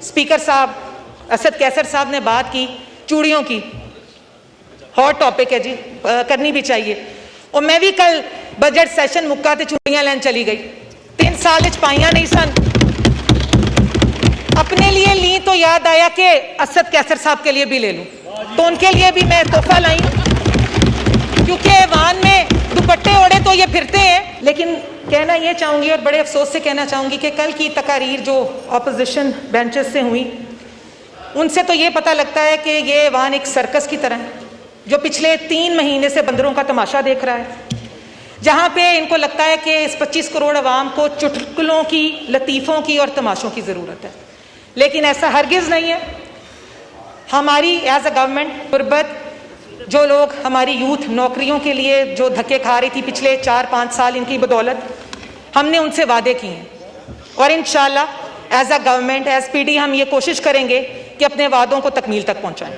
Speaker साहब असद कैसर साहब ने बात की चूड़ियों की, हॉट टॉपिक है जी, करनी भी चाहिए। और मैं भी कल बजट सैशन मुक्का ते चूड़ियां लैन चली गई, 3 साल पाइया नहीं सन, अपने लिए ली तो याद आया कि असद कैसर साहब के लिए भी ले लूं, तो उनके लिए भी मैं तोहफा लाई, क्योंकि ऐवान में दुपट्टे ओढ़े तो ये फिरते हैं। लेकिन कहना ये चाहूंगी और बड़े अफसोस से कहना चाहूंगी कि कल की तकारीर जो अपोजिशन बेंचेस से हुई, उनसे तो ये पता लगता है कि ये ऐवान एक सर्कस की तरह है, जो पिछले 3 महीने से बंदरों का तमाशा देख रहा है, जहां पे इनको लगता है कि इस 25 करोड़ अवाम को चुटकुलों की, लतीफ़ों की और तमाशों की ज़रूरत है। लेकिन ऐसा हरगिज़ नहीं है। हमारी एज अ गवर्नमेंट गुर्बत, जो लोग हमारी यूथ नौकरियों के लिए जो धक्के खा रही थी पिछले 4-5 साल, इनकी बदौलत हमने उनसे वादे किए हैं और इंशाल्लाह as a government, as PD हम ये कोशिश करेंगे कि अपने वादों को तकमील तक पहुंचाएं।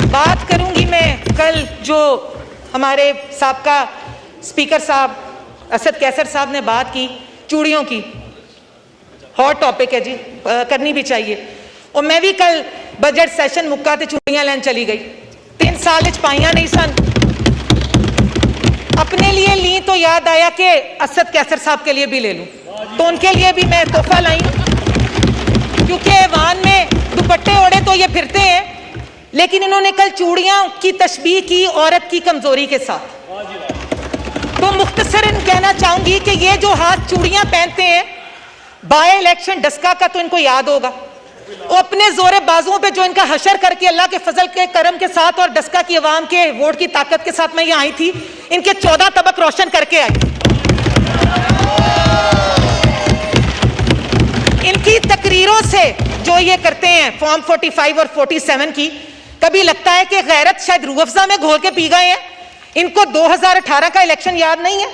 बात करूंगी मैं कल जो हमारे साबका स्पीकर साहब असद कैसर साहब ने बात की चूड़ियों की, हॉट टॉपिक है जी, करनी भी चाहिए। और मैं भी कल बजट सेशन मुक्का ते चूड़ियां लैन चली गई, 3 साल पाइया नहीं सन, अपने लिए ली तो याद आया कि असद कैसर साहब के लिए भी ले लूं, तो उनके लिए भी मैं तोहफा लाई, क्योंकि ऐवान में दुपट्टे ओढ़े तो ये फिरते हैं। लेकिन इन्होंने कल चूड़ियां की तशबीह की औरत की कमजोरी के साथ। तो मुख्तसरन कहना चाहूंगी कि ये जो हाथ चूड़ियां पहनते हैं, बाय इलेक्शन डस्का का तो इनको याद होगा, और अपने जोरे बाजुओं पे जो इनका हशर करके अल्लाह के फजल के करम के साथ और डस्का की अवाम के वोट की ताकत के साथ मैं ये आई थी, इनके 14 तबक रोशन करके आई। इनकी तकरीरों से जो ये करते हैं फॉर्म 45 और 47 की, कभी लगता है कि गैरत शायद रूह अफ़ज़ा में घोल के पी गए हैं। इनको 2018 का इलेक्शन याद नहीं है,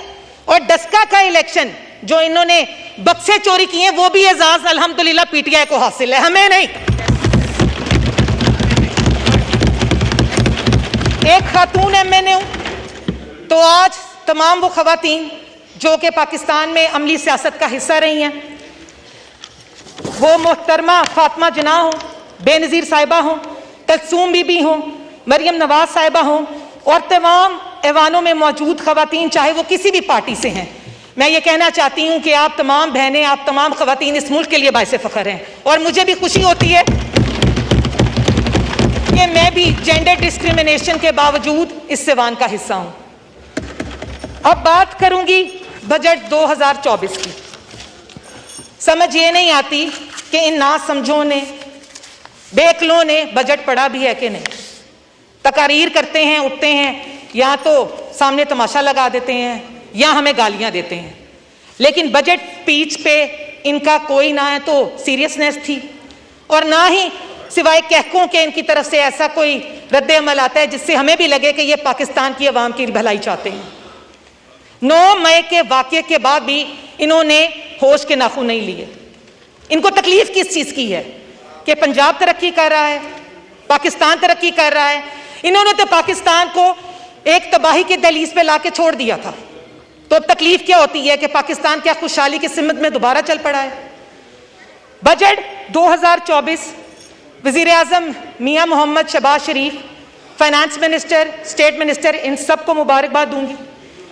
और डस्का का इलेक्शन जो इन्होंने बक्से चोरी किए, वो भी एजाज अल्हम्दुलिल्लाह पीटीआई को हासिल है, हमें नहीं। एक खातून एमएनए हूं, तो आज तमाम वो खवातीन जो कि पाकिस्तान में अमली सियासत का हिस्सा रही हैं, वो मोहतरमा फातिमा जिन्ना हो, बेनज़ीर साहिबा हो, कलसूम बीबी हो, मरियम नवाज साहिबा हो, और तमाम ऐवानों में मौजूद खवातीन, चाहे वो किसी भी पार्टी से हैं, मैं ये कहना चाहती हूं कि आप तमाम बहनें, आप तमाम खवातीन इस मुल्क के लिए बाइसे फख्र हैं। और मुझे भी खुशी होती है कि मैं भी जेंडर डिस्क्रिमिनेशन के बावजूद इस ऐवान का हिस्सा हूं। अब बात करूंगी बजट 2024 की। समझ ये नहीं आती कि इन ना समझों ने, बेकलों ने बजट पढ़ा भी है कि नहीं। तकारीर करते हैं, उठते हैं, या तो सामने तमाशा लगा देते हैं या हमें गालियां देते हैं, लेकिन बजट स्पीच पे इनका कोई ना है तो सीरियसनेस थी, और ना ही सिवाय कहकों के इनकी तरफ से ऐसा कोई रद्द अमल आता है जिससे हमें भी लगे कि ये पाकिस्तान की अवाम की भलाई चाहते हैं। 9 मई के वाक़े के बाद भी इन्होंने होश के नाखून नहीं लिए। इनको तकलीफ किस चीज की है कि पंजाब तरक्की कर रहा है, पाकिस्तान तरक्की कर रहा है। इन्होंने तो पाकिस्तान को एक तबाही के दहलीज पे लाके छोड़ दिया था, तो अब तकलीफ क्या होती है कि पाकिस्तान क्या खुशहाली की सिमत में दोबारा चल पड़ा है। बजट 2024 वजीर आजम मियां मोहम्मद शहबाज शरीफ, फाइनेंस मिनिस्टर, स्टेट मिनिस्टर, इन सबको मुबारकबाद दूंगी,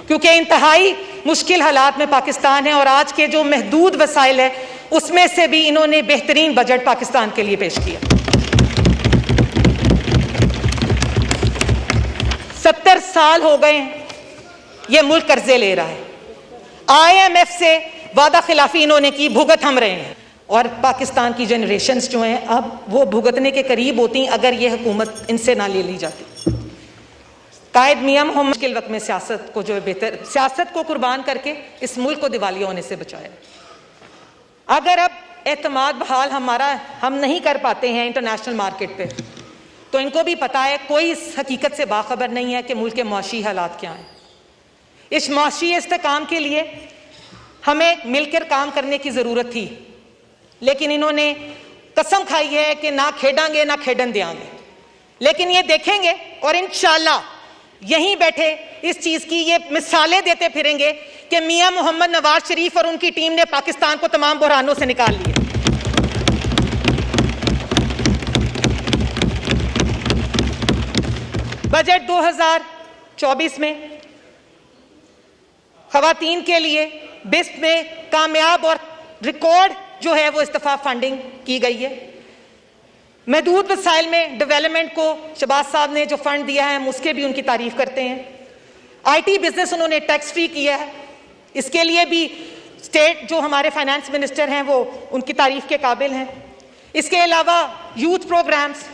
क्योंकि इंतहाई मुश्किल हालात में पाकिस्तान है, और आज के जो महदूद वसाइल है उसमें से भी इन्होंने बेहतरीन बजट पाकिस्तान के लिए पेश किया। 70 साल हो गए ये मुल्क कर्जे ले रहा है, IMF से वादा खिलाफी इन्होंने की, भुगत हम रहे हैं, और पाकिस्तान की जनरेशन्स जो हैं अब वो भुगतने के करीब होती अगर ये हुकूमत इनसे ना ले ली जाती। कायद मियां मोहम्मद मुश्किल वक्त में सियासत को, जो बेहतर सियासत को कुर्बान करके इस मुल्क को दिवालिया होने से बचाया। अगर अब एतमाद बहाल हम नहीं कर पाते हैं इंटरनेशनल मार्केट पे, तो इनको भी पता है, कोई इस हकीकत से बाखबर नहीं है कि मुल्क के मुआशी हालात क्या हैं। इस मुआशी इस्तेकाम के लिए हमें मिलकर काम करने की ज़रूरत थी, लेकिन इन्होंने कसम खाई है कि ना खेडांगे ना खेडन देंगे। लेकिन ये देखेंगे और इंशाल्लाह यहीं बैठे इस चीज़ की ये मिसालें देते फिरेंगे कि मियां मोहम्मद नवाज शरीफ और उनकी टीम ने पाकिस्तान को तमाम बुहरानों से निकाल लिया। बजट 2024 में खवातीन के लिए बिस्प में कामयाब और रिकॉर्ड जो है वो इस्तफा फंडिंग की गई है। महदूद वसाइल में डेवलपमेंट को शहबाज साहब ने जो फंड दिया है हम उसके भी उनकी तारीफ करते हैं। आईटी बिजनेस उन्होंने टैक्स फ्री किया है, इसके लिए भी स्टेट जो हमारे फाइनेंस मिनिस्टर हैं वो उनकी तारीफ के काबिल हैं। इसके अलावा यूथ प्रोग्राम्स,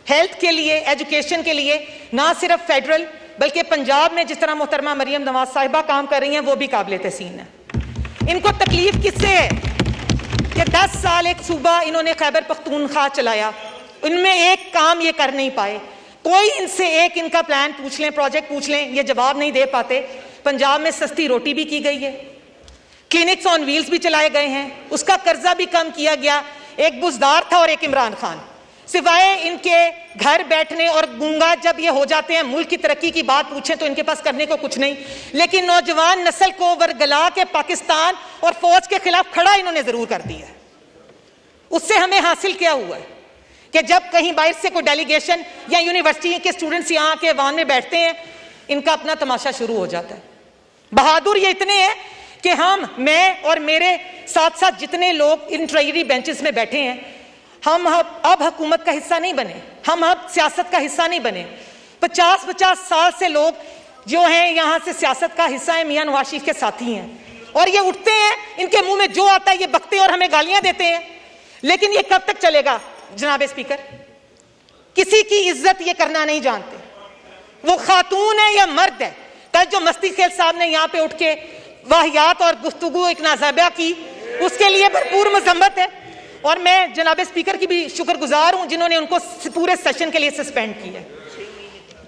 हेल्थ के लिए, एजुकेशन के लिए ना सिर्फ फेडरल बल्कि पंजाब में जिस तरह मोहतरमा मरियम नवाज साहिबा काम कर रही हैं वो भी काबिल तहसीन है। इनको तकलीफ किससे है कि 10 साल एक सूबा इन्होंने खैबर पख्तूनख्वा चलाया, इनमें एक काम ये कर नहीं पाए। कोई इनसे एक इनका प्लान पूछ लें, प्रोजेक्ट पूछ लें, ये जवाब नहीं दे पाते। पंजाब में सस्ती रोटी भी की गई है, क्लिनिक्स ऑन व्हील्स भी चलाए गए हैं, उसका कर्जा भी कम किया गया। एक बुजदार था और एक इमरान खान। सिवाय इनके घर बैठने और गूंगा जब ये हो जाते हैं मुल्क की तरक्की की बात पूछें तो इनके पास करने को कुछ नहीं। लेकिन नौजवान नस्ल को वरगला के पाकिस्तान और फौज के खिलाफ खड़ा इन्होंने जरूर कर दिया है। उससे हमें हासिल क्या हुआ है कि जब कहीं बाहर से कोई डेलीगेशन या यूनिवर्सिटी के स्टूडेंट्स यहाँ के वाहन में बैठते हैं, इनका अपना तमाशा शुरू हो जाता है। बहादुर ये इतने हैं कि मैं और मेरे साथ साथ जितने लोग इन ट्रेजरी बेंचेस में बैठे हैं, हम अब हुकूमत का हिस्सा नहीं बने, हम अब सियासत का हिस्सा नहीं बने। 50-50 साल से लोग जो हैं यहाँ से सियासत का हिस्सा है, मियां नवाज शरीफ के साथी हैं, और ये उठते हैं, इनके मुंह में जो आता है ये बकते और हमें गालियां देते हैं। लेकिन ये कब तक चलेगा जनाब स्पीकर? किसी की इज्जत ये करना नहीं जानते, वो खातून है या मर्द है। कल जो मस्ती खेल साहब ने यहाँ पे उठ के वाहियात और गुफ्तगू एक नाज़ाबिया की, उसके लिए भरपूर मजम्मत है और मैं जनाब स्पीकर की भी शुक्रगुजार हूं जिन्होंने उनको पूरे सेशन के लिए सस्पेंड किया।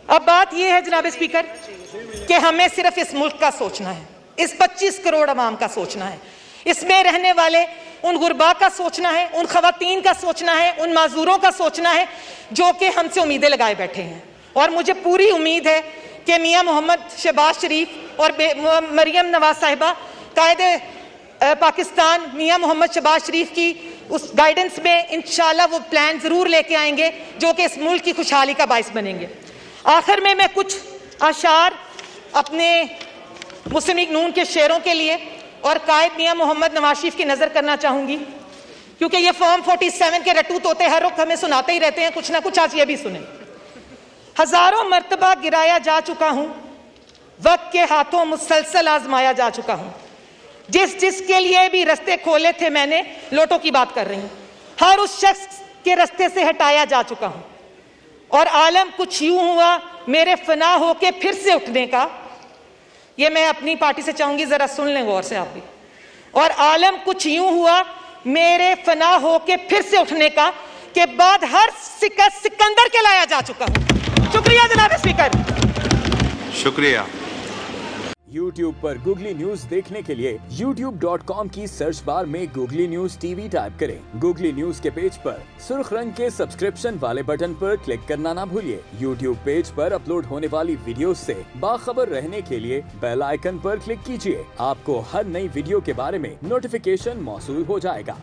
अब बात यह है जनाब स्पीकर कि हमें सिर्फ इस मुल्क का सोचना है, इस 25 करोड़ अवाम का सोचना है, इसमें रहने वाले उन गुरबा का सोचना है, उन खवातीन का सोचना है, उन माजूरों का सोचना है जो कि हमसे उम्मीदें लगाए बैठे हैं। और मुझे पूरी उम्मीद है कि मियां मोहम्मद शहबाज शरीफ और मरियम नवाज साहिबा कायदे पाकिस्तान मियां मोहम्मद शहबाज शरीफ की उस गाइडेंस में इंशाल्लाह वो प्लान जरूर लेके आएंगे जो कि इस मुल्क की खुशहाली का बाइस बनेंगे। आखिर में मैं कुछ अशार अपने मुस्लिम लीग नून के शेरों के लिए और कायद मियां मोहम्मद नवाज शरीफ की नजर करना चाहूंगी, क्योंकि ये फॉर्म 47 के रटू तोते हर वक्त हमें सुनाते ही रहते हैं कुछ ना कुछ। आज ये भी सुने। हजारों मर्तबा गिराया जा चुका हूं, वक्त के हाथों मुसलसल आजमाया जा चुका हूं, जिसके लिए भी रास्ते खोले थे मैंने, लोटों की बात कर रही हूं, हर उस शख्स के रास्ते से हटाया जा चुका हूं। और आलम कुछ यूं हुआ मेरे फना होके फिर से उठने का, ये मैं अपनी पार्टी से चाहूंगी जरा सुन लें गौर से आप भी। और आलम कुछ यूं हुआ मेरे फना होके फिर से उठने का, के बाद हर सिकंदर के लाया जा चुका हूं। शुक्रिया जनाब स्पीकर। शुक्रिया। YouTube पर गूगली न्यूज देखने के लिए youtube.com की सर्च बार में गूगली न्यूज टीवी टाइप करें। गूगली न्यूज के पेज पर सुर्ख रंग के सब्सक्रिप्शन वाले बटन पर क्लिक करना ना भूलिए। YouTube पेज पर अपलोड होने वाली वीडियो से बाखबर रहने के लिए बेल आइकन पर क्लिक कीजिए। आपको हर नई वीडियो के बारे में नोटिफिकेशन मौसूल हो जाएगा।